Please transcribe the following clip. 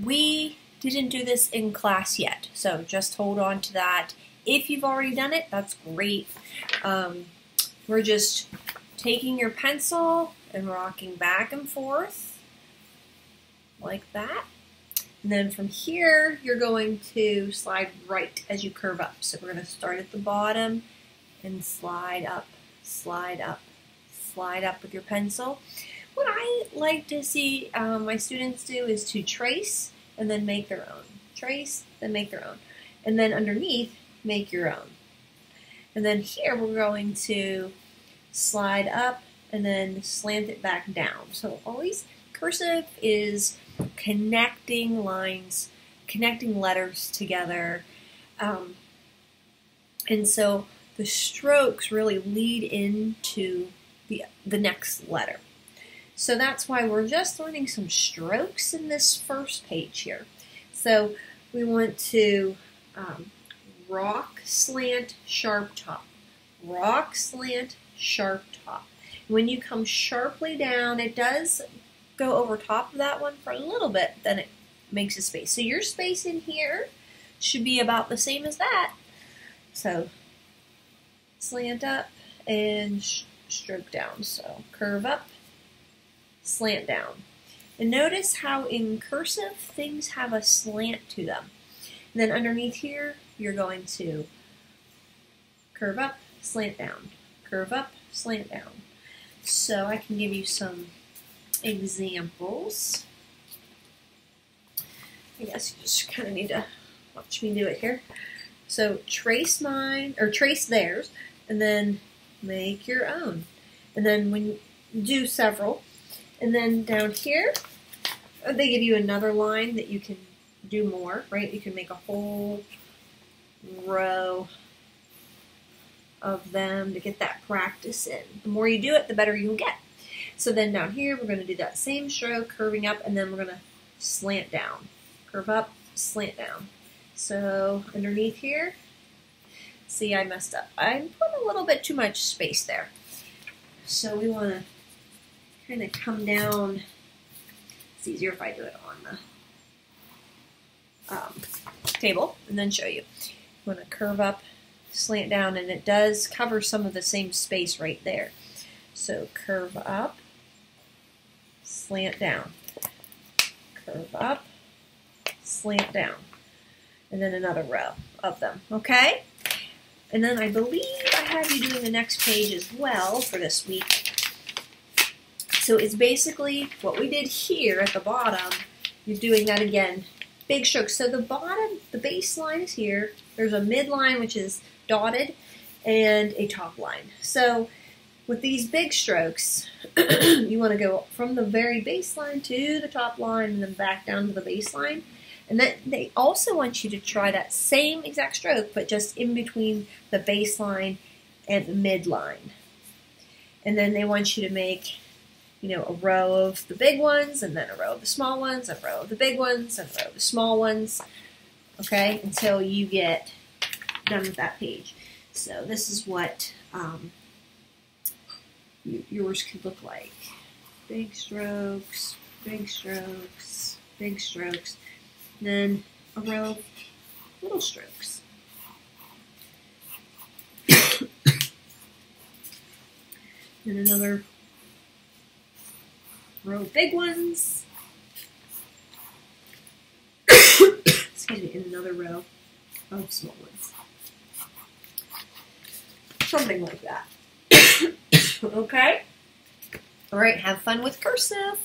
we didn't do this in class yet, so just hold on to that. If you've already done it, that's great. We're just taking your pencil and rocking back and forth like that. And then from here, you're going to slide right as you curve up. So we're going to start at the bottom and slide up, slide up, slide up with your pencil. What I like to see my students do is to trace and then make their own. Trace, then make their own. And then underneath, make your own. And then here we're going to slide up and then slant it back down. So always cursive is connecting lines, connecting letters together. And so the strokes really lead into the next letter. So that's why we're just learning some strokes in this first page here. So we want to rock, slant, sharp top. Rock, slant, sharp top. When you come sharply down, it does go over top of that one for a little bit, then it makes a space. So your space in here should be about the same as that. So slant up and stroke down. So curve up, slant down. And notice how in cursive things have a slant to them. And then underneath here, you're going to curve up, slant down. Curve up, slant down. So I can give you some examples. I guess you just kind of need to watch me do it here. So trace mine, or trace theirs, and then make your own. And then when you do several, and then down here, they give you another line that you can do more, right? You can make a whole row of them to get that practice in. The more you do it, the better you'll get. So then down here, we're going to do that same stroke, curving up, and then we're going to slant down. Curve up, slant down. So underneath here, see, I messed up. I put a little bit too much space there. So we want to kind of come down. It's easier if I do it on the table and then show you. You want to curve up, slant down, and it does cover some of the same space right there. So curve up, slant down, curve up, slant down, and then another row of them, okay? And then I believe I have you doing the next page as well for this week. So it's basically what we did here at the bottom. You're doing that again, big strokes. So the bottom, the base line is here. There's a midline, which is dotted, and a top line. So with these big strokes, you want to go from the very baseline to the top line and then back down to the baseline. And then they also want you to try that same exact stroke, but just in between the baseline and the midline. And then they want you to make, you know, a row of the big ones, and then a row of the small ones, a row of the big ones, and a row of the small ones, okay, until you get done with that page. So this is what yours could look like. Big strokes, big strokes, big strokes. Then a row of little strokes. And another row of big ones. Excuse me, and another row of small ones. Something like that. Okay? All right, have fun with cursive.